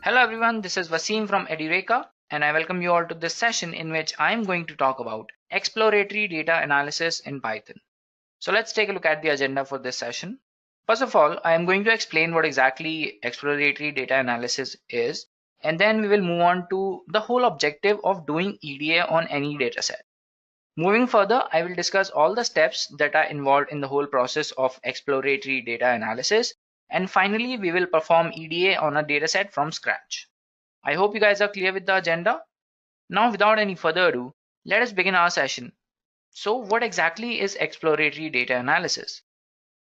Hello everyone, this is Wasim from Edureka, and I welcome you all to this session in which I am going to talk about exploratory data analysis in Python. So let's take a look at the agenda for this session. First of all, I am going to explain what exactly exploratory data analysis is, and then we will move on to the whole objective of doing EDA on any dataset. Moving further, I will discuss all the steps that are involved in the whole process of exploratory data analysis. And finally, we will perform EDA on a dataset from scratch. I hope you guys are clear with the agenda. Now, without any further ado, let us begin our session. So, what exactly is exploratory data analysis?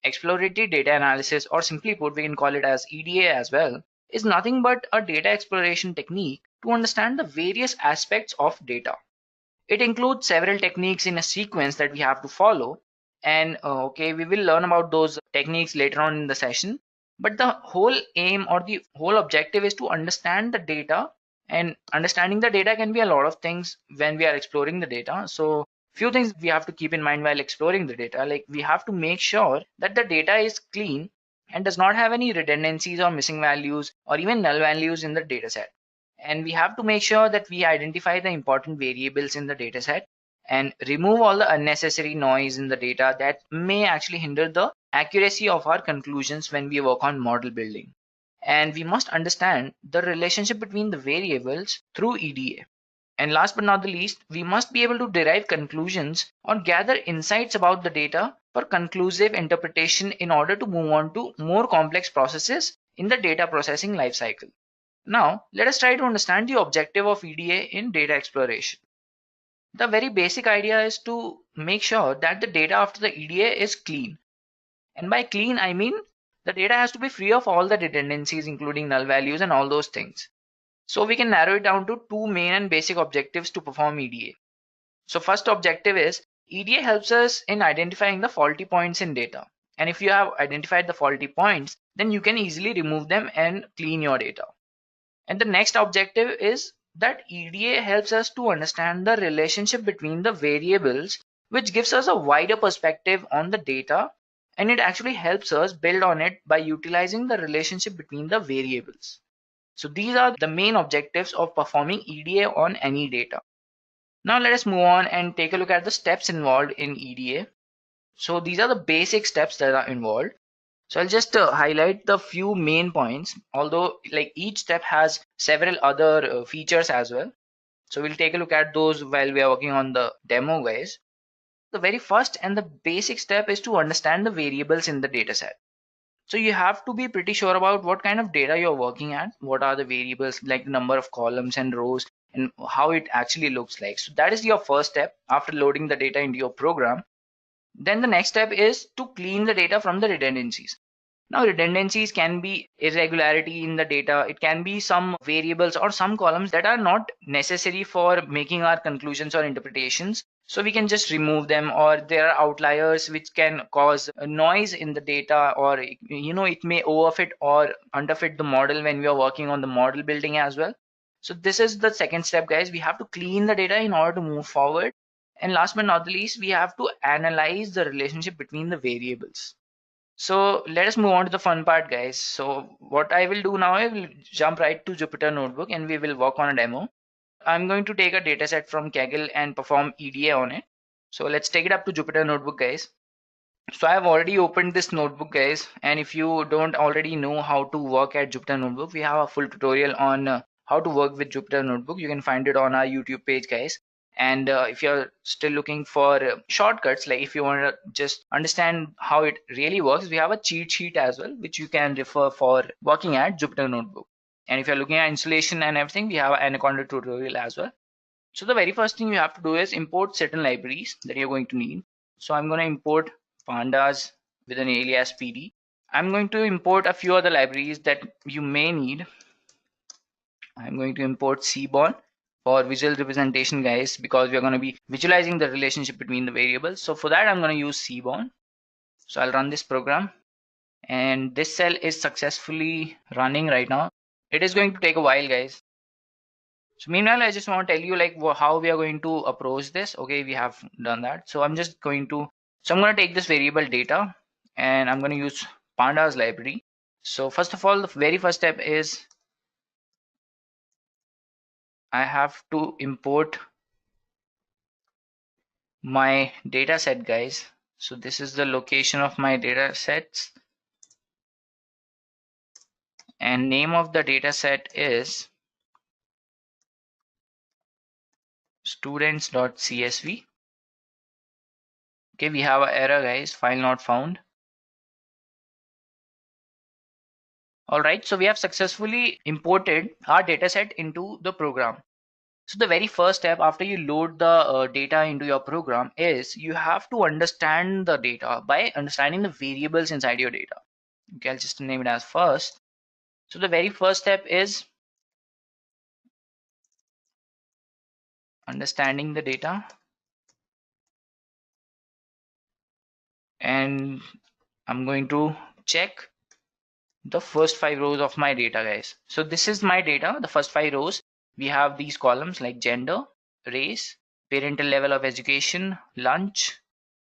Exploratory data analysis, or simply put, we can call it as EDA as well, is nothing but a data exploration technique to understand the various aspects of data. It includes several techniques in a sequence that we have to follow. And we will learn about those techniques later on in the session. But the whole aim or the whole objective is to understand the data. And understanding the data can be a lot of things when we are exploring the data. So few things we have to keep in mind while exploring the data. Like we have to make sure that the data is clean and does not have any redundancies or missing values or even null values in the data set. And we have to make sure that we identify the important variables in the dataset and remove all the unnecessary noise in the data that may actually hinder the accuracy of our conclusions when we work on model building. And we must understand the relationship between the variables through EDA. And last but not the least, we must be able to derive conclusions or gather insights about the data for conclusive interpretation in order to move on to more complex processes in the data processing lifecycle. Now, let us try to understand the objective of EDA in data exploration. The very basic idea is to make sure that the data after the EDA is clean. And by clean, I mean the data has to be free of all the redundancies, including null values and all those things. So we can narrow it down to two main and basic objectives to perform EDA. So first objective is EDA helps us in identifying the faulty points in data. And if you have identified the faulty points, then you can easily remove them and clean your data. And the next objective is that EDA helps us to understand the relationship between the variables, which gives us a wider perspective on the data, and it actually helps us build on it by utilizing the relationship between the variables. So these are the main objectives of performing EDA on any data. Now let us move on and take a look at the steps involved in EDA. So these are the basic steps that are involved. So I'll just highlight the few main points, although like each step has several other features as well. So we'll take a look at those while we are working on the demo, guys. The very first and the basic step is to understand the variables in the dataset. So you have to be pretty sure about what kind of data you're working at, what are the variables, like the number of columns and rows, and how it actually looks like. So that is your first step after loading the data into your program. Then the next step is to clean the data from the redundancies. Now redundancies can be irregularity in the data. It can be some variables or some columns that are not necessary for making our conclusions or interpretations. So we can just remove them, or there are outliers which can cause a noise in the data, or it may overfit or underfit the model when we are working on the model building as well. So this is the second step, guys. We have to clean the data in order to move forward. And last but not the least, we have to analyze the relationship between the variables. So let us move on to the fun part, guys. So what I will do now, I will jump right to Jupyter Notebook and we will work on a demo. I'm going to take a dataset from Kaggle and perform EDA on it. So let's take it up to Jupyter Notebook, guys. So I have already opened this notebook, guys. And if you don't already know how to work at Jupyter Notebook, we have a full tutorial on how to work with Jupyter Notebook. You can find it on our YouTube page, guys. And if you're still looking for shortcuts, like if you want to just understand how it really works, we have a cheat sheet as well, which you can refer for working at Jupyter Notebook. And if you're looking at installation and everything, we have an Anaconda tutorial as well. So the very first thing you have to do is import certain libraries that you're going to need. So I'm going to import pandas with an alias PD. I'm going to import a few other libraries that you may need. I'm going to import Seaborn for visual representation, guys, because we're going to be visualizing the relationship between the variables. So for that, I'm going to use Seaborn. So I'll run this program, and this cell is successfully running right now. It is going to take a while, guys. So meanwhile, I just want to tell you like how we are going to approach this. Okay, we have done that. So I'm going to take this variable data and I'm going to use pandas library. So first of all, the very first step is I have to import my data set, guys. So this is the location of my data sets, and name of the data set is students.csv. Okay, we have an error, guys, file not found. All right, so we have successfully imported our dataset into the program. So the very first step after you load the data into your program is you have to understand the data by understanding the variables inside your data. Okay, I'll just name it as first. So the very first step is understanding the data, and I'm going to check the first 5 rows of my data, guys. So this is my data, the first 5 rows. We have these columns like gender, race, parental level of education, lunch,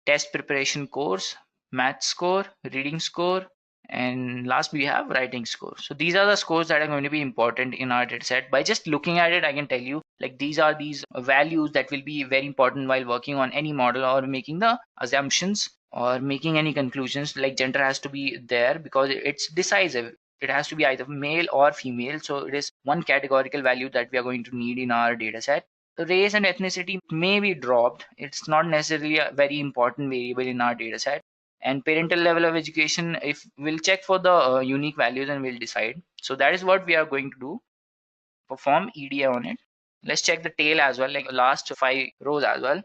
test preparation course, math score, reading score, and last we have writing score. So these are the scores that are going to be important in our data set. By just looking at it, I can tell you like these are these values that will be very important while working on any model or making the assumptions or making any conclusions. Like gender has to be there because it's decisive. It has to be either male or female. So it is one categorical value that we are going to need in our data set. The race and ethnicity may be dropped. It's not necessarily a very important variable in our data set. And parental level of education, if we'll check for the unique values and we'll decide. So that is what we are going to do. Perform EDA on it. Let's check the tail as well, like last 5 rows as well.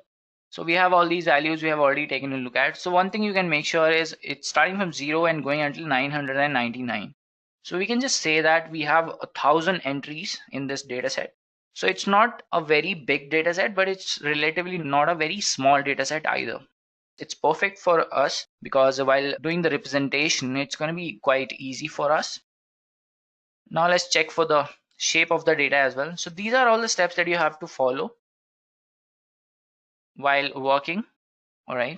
So we have all these values we have already taken a look at. So one thing you can make sure is it's starting from 0 and going until 999. So we can just say that we have 1,000 entries in this data set. So it's not a very big data set, but it's relatively not a very small data set either. It's perfect for us because while doing the representation, it's going to be quite easy for us. Now let's check for the shape of the data as well. So these are all the steps that you have to follow while working. All right.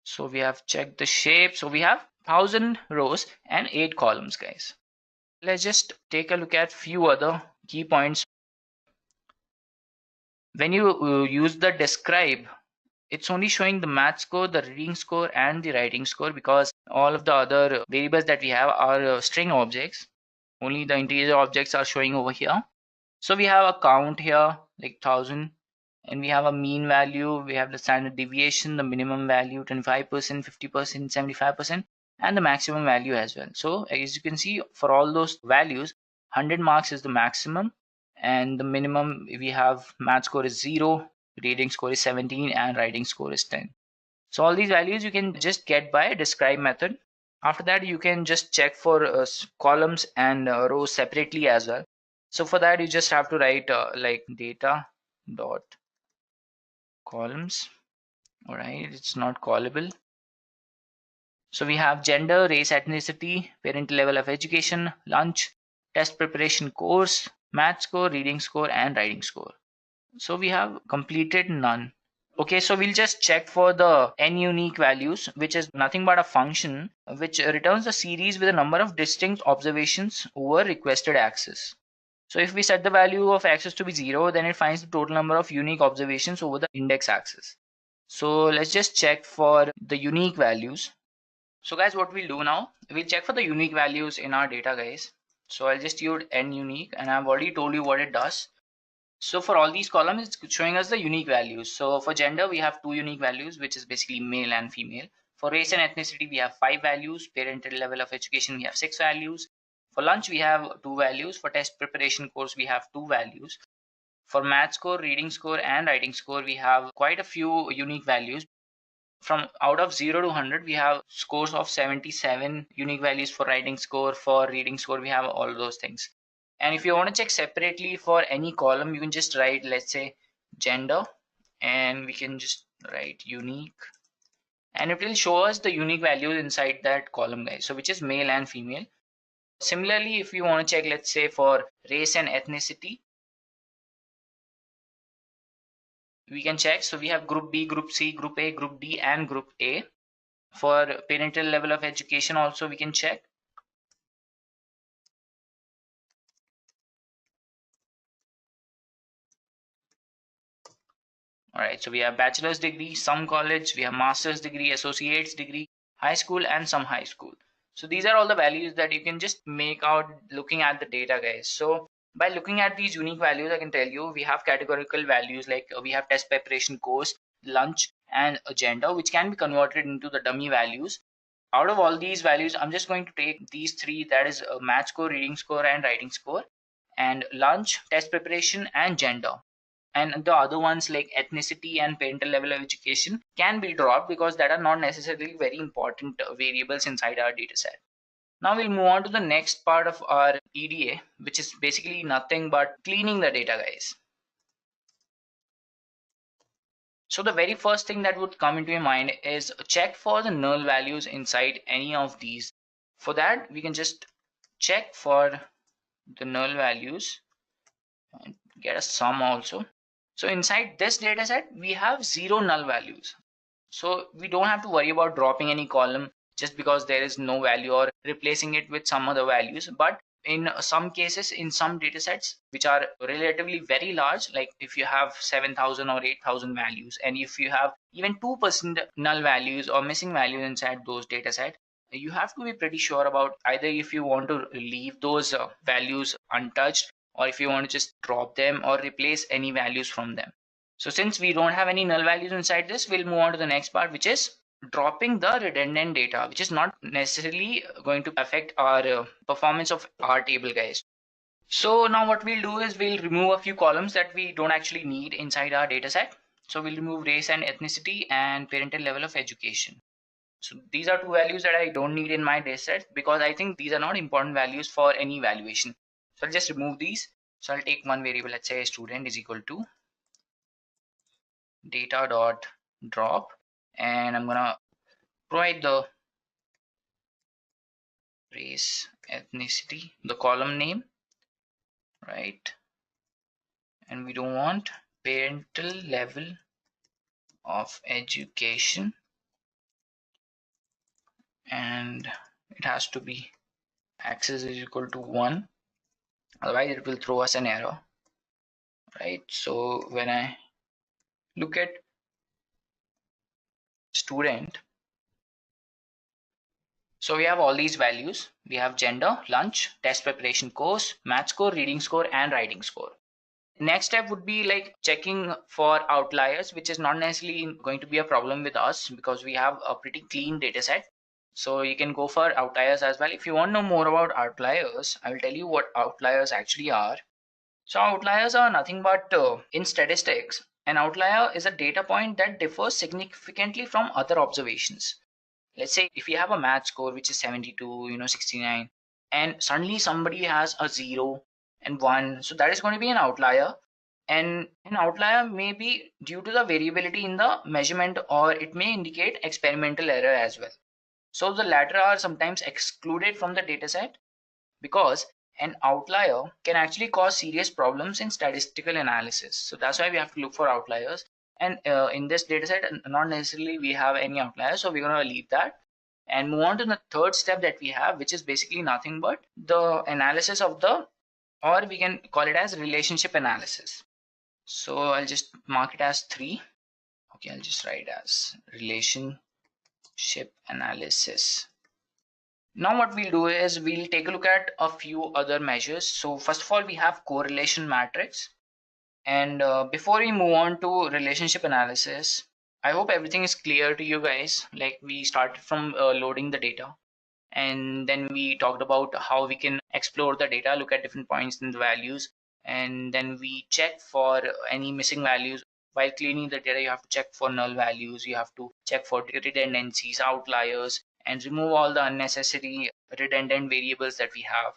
So we have checked the shape. So we have 1,000 rows and 8 columns, guys. Let's just take a look at few other key points. When you use the describe, it's only showing the math score, the reading score, and the writing score because all of the other variables that we have are string objects. Only the integer objects are showing over here. So we have a count here like 1,000, and we have a mean value, we have the standard deviation, the minimum value 25%, 50%, 75%, and the maximum value as well. So as you can see, for all those values, 100 marks is the maximum, and the minimum we have math score is 0, reading score is 17, and writing score is 10. So all these values you can just get by describe method. After that, you can just check for columns and rows separately as well. So for that, you just have to write like data dot columns. All right, it's not callable. So we have gender, race, ethnicity, parental level of education, lunch, test preparation course, math score, reading score, and writing score. So we have completed none. Okay, so we'll just check for the n unique values, which is nothing but a function which returns a series with a number of distinct observations over requested access. So if we set the value of access to be 0, then it finds the total number of unique observations over the index access. So let's just check for the unique values. So guys, what we'll do now, we'll check for the unique values in our data, guys. So I'll just use n unique, and I've already told you what it does. So for all these columns, it's showing us the unique values. So for gender, we have 2 unique values, which is basically male and female. For race and ethnicity, we have 5 values. Parental level of education, we have 6 values. For lunch, we have 2 values. For test preparation course, we have 2 values. For math score, reading score, and writing score, we have quite a few unique values. From out of 0 to 100, we have scores of 77 unique values for writing score. For reading score, we have all those things. And if you want to check separately for any column, you can just write, let's say, gender, and we can just write unique, and it will show us the unique values inside that column, guys, so which is male and female. Similarly, if you want to check, let's say, for race and ethnicity, we can check. So we have group B, group C, group A, group D, and group A. For parental level of education also we can check. All right, so we have bachelor's degree, some college, we have master's degree, associate's degree, high school, and some high school. So these are all the values that you can just make out looking at the data, guys. So by looking at these unique values, I can tell you we have categorical values like we have test preparation course, lunch, and gender, which can be converted into the dummy values. Out of all these values, I'm just going to take these three, that is math score, reading score, and writing score, and lunch, test preparation, and gender. And the other ones like ethnicity and parental level of education can be dropped because that are not necessarily very important variables inside our data set. Now we'll move on to the next part of our EDA, which is basically nothing but cleaning the data, guys. So the very first thing that would come into your mind is check for the null values inside any of these. For that, we can just check for the null values and get a sum also. So inside this data set, we have 0 null values. So we don't have to worry about dropping any column just because there is no value or replacing it with some other values. But in some cases, in some data sets which are relatively very large, like if you have 7,000 or 8,000 values, and if you have even 2% null values or missing values inside those data set, you have to be pretty sure about either if you want to leave those values untouched, or if you want to just drop them or replace any values from them. So since we don't have any null values inside this, we'll move on to the next part, which is dropping the redundant data, which is not necessarily going to affect our performance of our table, guys. So now what we'll do is we'll remove a few columns that we don't actually need inside our data set. So we'll remove race and ethnicity and parental level of education. So these are two values that I don't need in my data set because I think these are not important values for any evaluation. So I'll just remove these. So I'll take one variable, let's say student is equal to data dot drop, and I'm gonna provide the race, ethnicity, the column name, right? And we don't want parental level of education, and it has to be access is equal to 1, otherwise it will throw us an error, right? So when I look at student, so we have all these values. We have gender, lunch, test preparation course, math score, reading score, and writing score. Next step would be like checking for outliers, which is not necessarily going to be a problem with us because we have a pretty clean data set. So you can go for outliers as well. If you want to know more about outliers, I will tell you what outliers actually are. So outliers are nothing but in statistics, an outlier is a data point that differs significantly from other observations. Let's say if you have a math score which is 72, 69, and suddenly somebody has a 0 and 1, so that is going to be an outlier. And an outlier may be due to the variability in the measurement, or it may indicate experimental error as well. So the latter are sometimes excluded from the dataset because an outlier can actually cause serious problems in statistical analysis. So that's why we have to look for outliers. And in this dataset, not necessarily we have any outliers, so we're going to leave that and move on to the third step that we have, which is basically nothing but the analysis of the, or we can call it as relationship analysis. So I'll just mark it as 3. Okay, I'll just write as relationship analysis. Now what we'll do is we'll take a look at a few other measures. So first of all, we have correlation matrix. And before we move on to relationship analysis, I hope everything is clear to you guys. Like we started from loading the data, and then we talked about how we can explore the data, look at different points in the values, and then we check for any missing values. While cleaning the data, you have to check for null values, you have to check for redundancies, outliers, and remove all the unnecessary redundant variables that we have.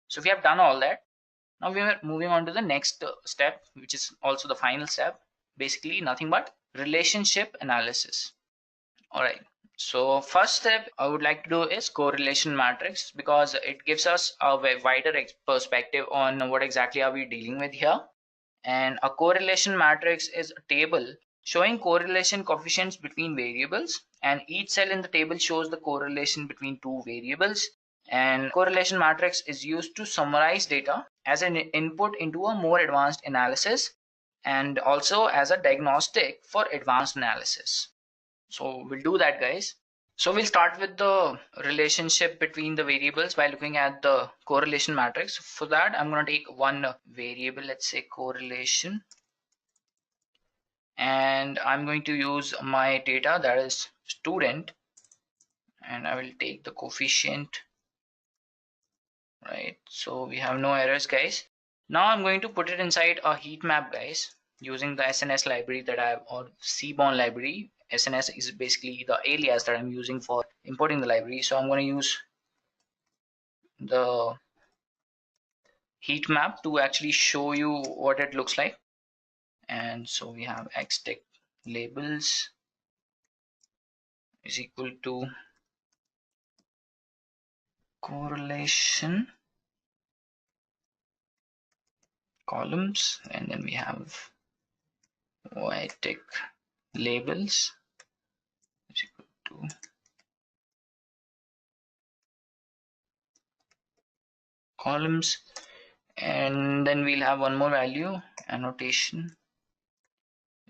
So we have done all that. Now we are moving on to the next step, which is also the final step, basically nothing but relationship analysis. All right, so first step I would like to do is correlation matrix, because it gives us a wider perspective on what exactly are we dealing with here. And a correlation matrix is a table showing correlation coefficients between variables, and each cell in the table shows the correlation between two variables. And correlation matrix is used to summarize data as an input into a more advanced analysis. and also as a diagnostic for advanced analysis. So we'll do that, guys. So we'll start with the relationship between the variables by looking at the correlation matrix. For that, I'm going to take one variable, let's say correlation, and I'm going to use my data, that is student, and I will take the coefficient, right? So we have no errors, guys. Now I'm going to put it inside a heat map, guys, using the SNS library that I have, or Seaborn library. SNS is basically the alias that I'm using for importing the library. So I'm going to use the heat map to actually show you what it looks like. And so we have xtech labels is equal to correlation columns, and then we have ytech labels is equal to columns, and then we'll have one more value, annotation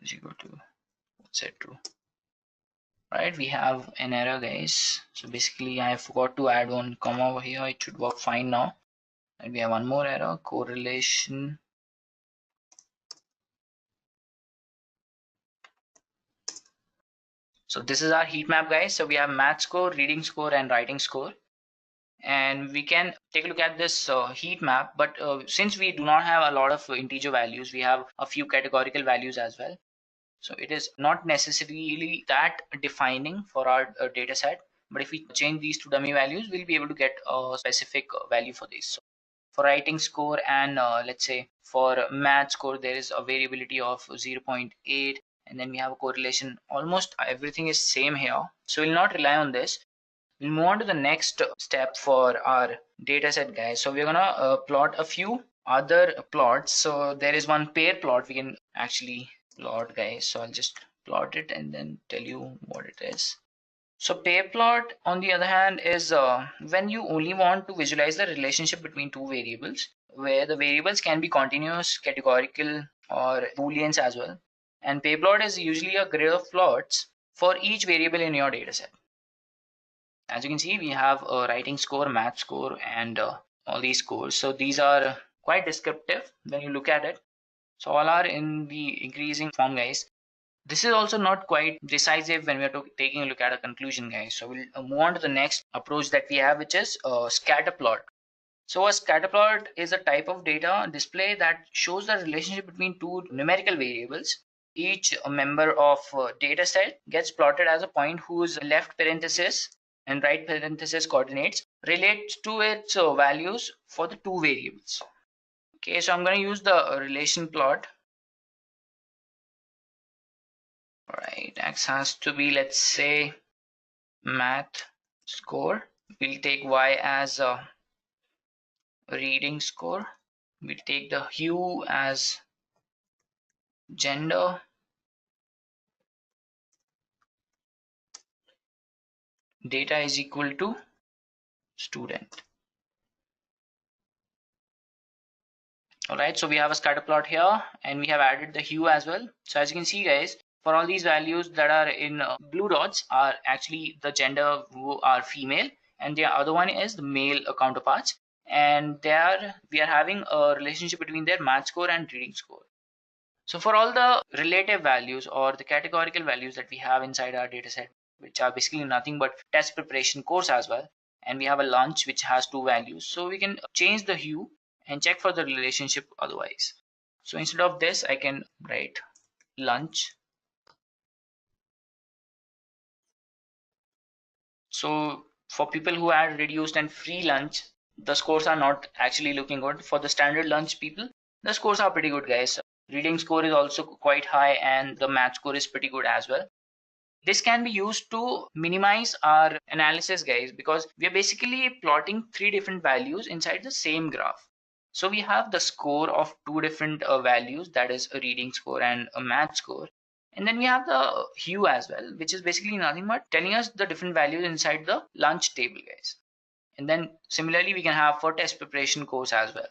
is equal to set true. Right, we have an error, guys. So basically I forgot to add one comma over here. It should work fine now. And we have one more error, correlation So this is our heat map, guys. So we have math score, reading score, and writing score. And we can take a look at this heat map, but since we do not have a lot of integer values, we have a few categorical values as well. So it is not necessarily that defining for our data set, but if we change these to dummy values, we'll be able to get a specific value for these. So for writing score and let's say for math score, there is a variability of 0.8, and then we have a correlation. Almost everything is same here, so we'll not rely on this. We'll move on to the next step for our data set, guys. So we're gonna plot a few other plots. So there is one pair plot we can actually plot, guys. So I'll just plot it and then tell you what it is. So pair plot, on the other hand, is when you only want to visualize the relationship between two variables, where the variables can be continuous, categorical, or booleans as well. And pair plot is usually a grid of plots for each variable in your dataset. As you can see, we have a writing score, math score, and all these scores. So these are quite descriptive when you look at it. So all are in the increasing form, guys. This is also not quite decisive when we're taking a look at a conclusion, guys. So we'll move on to the next approach that we have, which is a scatter plot. So a scatter plot is a type of data display that shows the relationship between two numerical variables. Each member of a data set gets plotted as a point whose left parenthesis and right parenthesis coordinates relates to its values for the two variables. Okay, so I'm going to use the relation plot. Right, x has to be, let's say, math score. We'll take y as a reading score. We'll take the hue as gender. Data is equal to student. Alright, so we have a scatter plot here, and we have added the hue as well. So as you can see, guys, for all these values that are in blue dots are actually the gender who are female, and the other one is the male counterparts, and we are having a relationship between their math score and reading score. So for all the relative values or the categorical values that we have inside our dataset, which are basically nothing but test preparation course as well, and we have a lunch which has two values, so we can change the hue and check for the relationship otherwise. So instead of this, I can write lunch. So for people who had reduced and free lunch, the scores are not actually looking good. For the standard lunch people, the scores are pretty good, guys. Reading score is also quite high, and the math score is pretty good as well. This can be used to minimize our analysis, guys, because we are basically plotting three different values inside the same graph. So we have the score of two different values, that is a reading score and a math score. And then we have the hue as well, which is basically nothing but telling us the different values inside the lunch table, guys. And then similarly, we can have for test preparation course as well.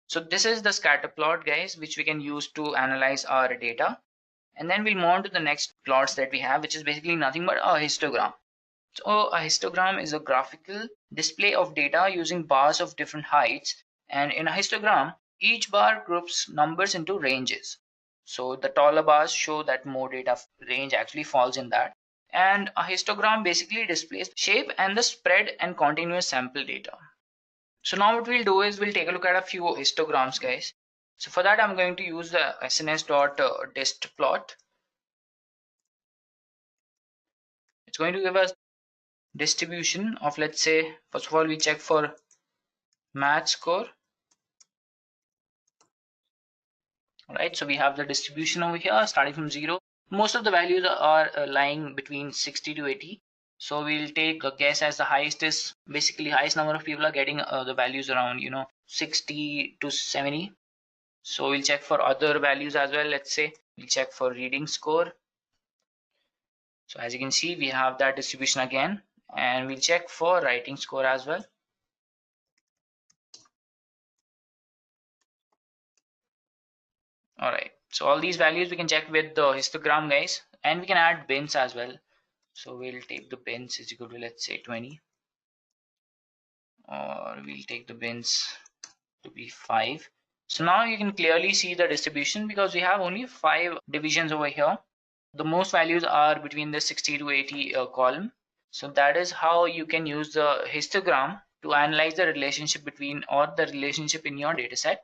So this is the scatter plot, guys, which we can use to analyze our data. And then we'll move on to the next plots that we have, which is basically nothing but a histogram. So a histogram is a graphical display of data using bars of different heights. And in a histogram, each bar groups numbers into ranges. So the taller bars show that more data range actually falls in that. And a histogram basically displays shape and the spread and continuous sample data. So now what we'll do is we'll take a look at a few histograms, guys. So for that, I'm going to use the sns.dist plot. It's going to give us distribution of, let's say, first of all, we check for math score. All right, so we have the distribution over here starting from 0. Most of the values are lying between 60 to 80. So we'll take a guess as the highest is basically highest number of people are getting the values around 60 to 70. So we'll check for other values as well. Let's say we'll check for reading score. So as you can see, we have that distribution again, and we'll check for writing score as well. All right, so all these values we can check with the histogram, guys, and we can add bins as well. So we'll take the bins is equal to, let's say, 20, or we'll take the bins to be 5. So now you can clearly see the distribution because we have only 5 divisions over here. The most values are between the 60 to 80 column. So that is how you can use the histogram to analyze the relationship between or the relationship in your data set.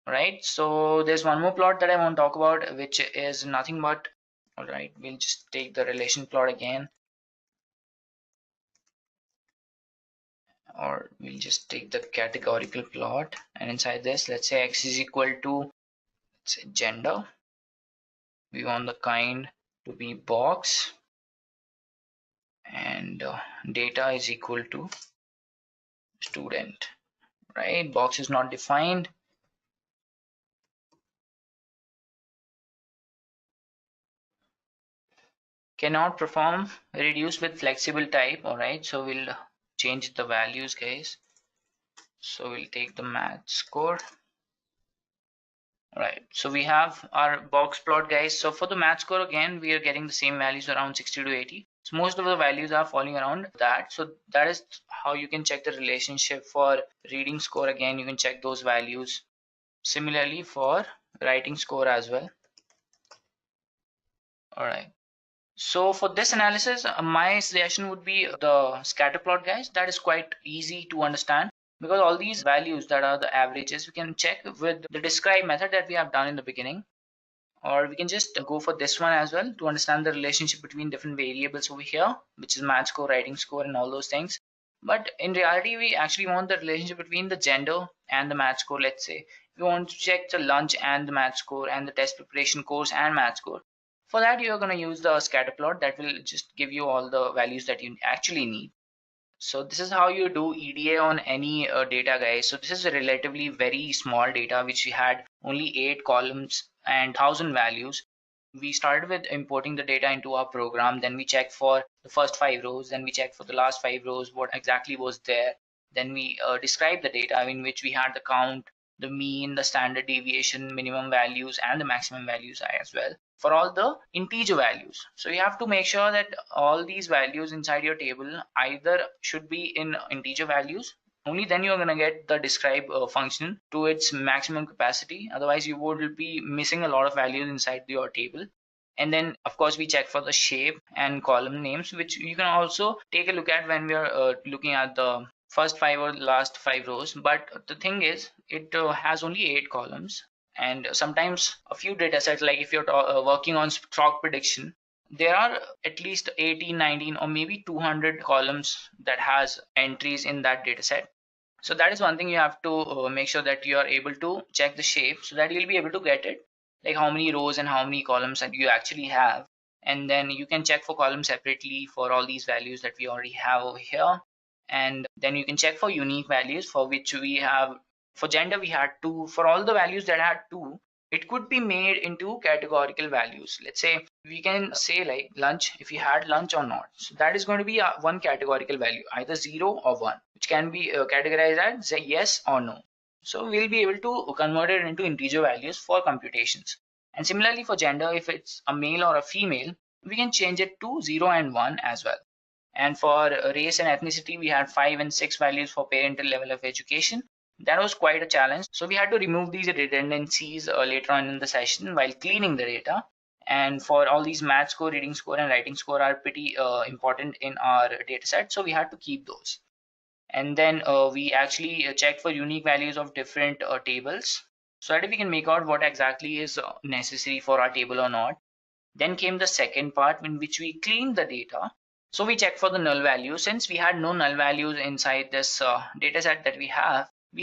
Right, so there's one more plot that I want to talk about, which is nothing but, all right, we'll just take the relation plot again, or we'll just take the categorical plot, and inside this, let's say x is equal to, let's say, gender. We want the kind to be box, and data is equal to student. Right, box is not defined. Cannot perform reduce with flexible type. All right, so we'll change the values, guys. So we'll take the math score. All right, so we have our box plot, guys. So for the math score, again, we are getting the same values around 60 to 80. So most of the values are falling around that. So that is how you can check the relationship. For reading score, again, you can check those values. Similarly for writing score as well. All right, so for this analysis, my suggestion would be the scatter plot, guys. That is quite easy to understand because all these values that are the averages we can check with the describe method that we have done in the beginning, or we can just go for this one as well to understand the relationship between different variables over here, which is math score, writing score, and all those things. But in reality, we actually want the relationship between the gender and the math score. Let's say we want to check the lunch and the math score and the test preparation course and math score. For that, you're going to use the scatter plot that will just give you all the values that you actually need. So this is how you do EDA on any data, guys. So this is a relatively very small data which we had only 8 columns and 1000 values. We started with importing the data into our program, then we check for the first 5 rows, then we check for the last 5 rows what exactly was there. Then we describe the data in which we had the count, the mean, the standard deviation, minimum values, and the maximum values as well for all the integer values. So you have to make sure that all these values inside your table either should be in integer values. Only then you're going to get the describe function to its maximum capacity. Otherwise, you would be missing a lot of values inside your table. And then, of course, we check for the shape and column names, which you can also take a look at when we are looking at the first 5 or last 5 rows. But the thing is, it has only 8 columns. And sometimes a few data sets, like if you're working on stock prediction, there are at least 18, 19, or maybe 200 columns that has entries in that data set. So that is one thing you have to make sure that you are able to check the shape so that you'll be able to get it, like how many rows and how many columns that you actually have. And then you can check for columns separately for all these values that we already have over here. And then you can check for unique values, for which we have, for gender we had 2. For all the values that had 2, it could be made into categorical values. Let's say we can say like lunch, if you had lunch or not. So that is going to be one categorical value, either 0 or 1, which can be categorized as yes or no. So we'll be able to convert it into integer values for computations. And similarly for gender, if it's a male or a female, we can change it to 0 and 1 as well. And for race and ethnicity, we had 5 and 6 values for parental level of education. That was quite a challenge. So we had to remove these redundancies later on in the session while cleaning the data. And for all these math score, reading score, and writing score are pretty important in our data set. So we had to keep those. And then we actually checked for unique values of different tables so that we can make out what exactly is necessary for our table or not. Then came the second part in which we cleaned the data. So we checked for the null values. Since we had no null values inside this data set that we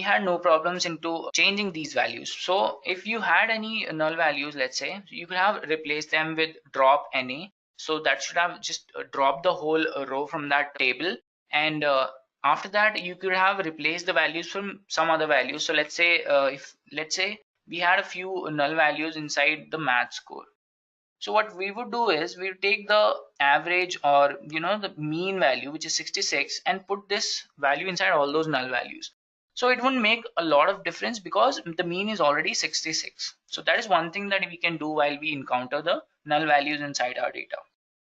had no problems into changing these values. So if you had any null values, let's say, you could have replaced them with drop any. So that should have just dropped the whole row from that table. And after that, you could have replaced the values from some other values. So let's say let's say we had a few null values inside the math score. So what we would do is we would take the average, or the mean value, which is 66, and put this value inside all those null values. So it wouldn't make a lot of difference because the mean is already 66. So that is one thing that we can do while we encounter the null values inside our data.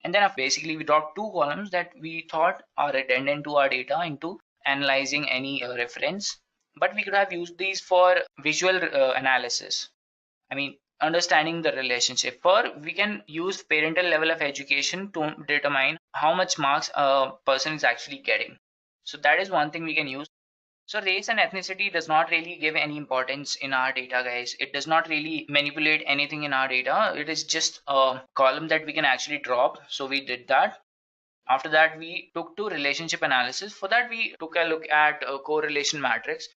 And then basically we dropped two columns that we thought are redundant to our data into analyzing any reference. But we could have used these for visual analysis. I mean, understanding the relationship. For we can use parental level of education to determine how much marks a person is actually getting. So that is one thing we can use. So race and ethnicity does not really give any importance in our data, guys. It does not really manipulate anything in our data. It is just a column that we can actually drop. So we did that. After that, we took to relationship analysis. For that, we took a look at a correlation matrix.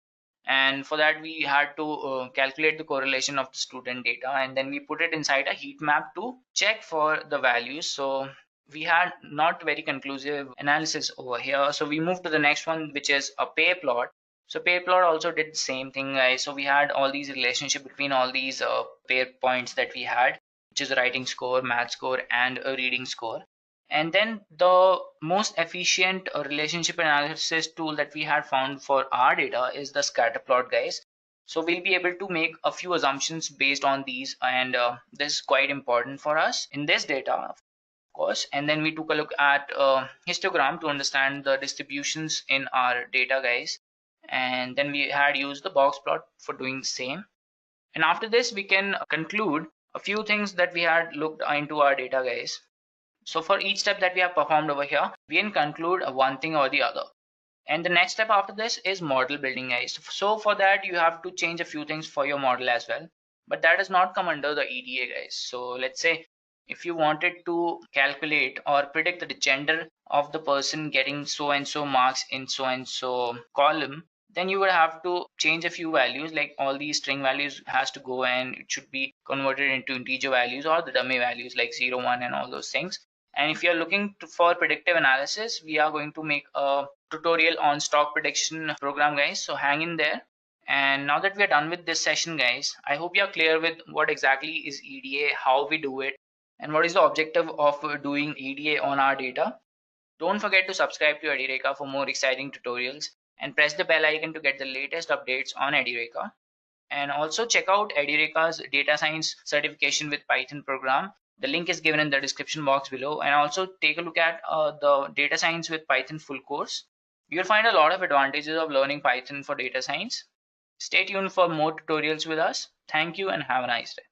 And for that, we had to calculate the correlation of the student data. And then we put it inside a heat map to check for the values. So we had not very conclusive analysis over here. So we moved to the next one, which is a pair plot. So pair plot also did the same thing, guys. So we had all these relationship between all these pair points that we had, which is a writing score, math score, and a reading score. And then the most efficient relationship analysis tool that we had found for our data is the scatter plot, guys. So we'll be able to make a few assumptions based on these, and this is quite important for us in this data, of course. And then we took a look at histogram to understand the distributions in our data, guys. And then we had used the box plot for doing the same. And after this, we can conclude a few things that we had looked into our data, guys. So for each step that we have performed over here, we can conclude one thing or the other. And the next step after this is model building, guys. So for that, you have to change a few things for your model as well. But that does not come under the EDA, guys. So let's say if you wanted to calculate or predict the gender of the person getting so and so marks in so and so column, then you would have to change a few values, like all these string values has to go and it should be converted into integer values or the dummy values like 0, 1 and all those things. And if you're looking for predictive analysis, we are going to make a tutorial on stock prediction program, guys. So hang in there. And now that we are done with this session, guys, I hope you're clear with what exactly is EDA, how we do it, and what is the objective of doing EDA on our data. Don't forget to subscribe to Edureka for more exciting tutorials and press the bell icon to get the latest updates on Edureka. And also check out Edureka's data science certification with Python program. The link is given in the description box below. And also take a look at the data science with Python full course. You'll find a lot of advantages of learning Python for data science. Stay tuned for more tutorials with us. Thank you and have a nice day.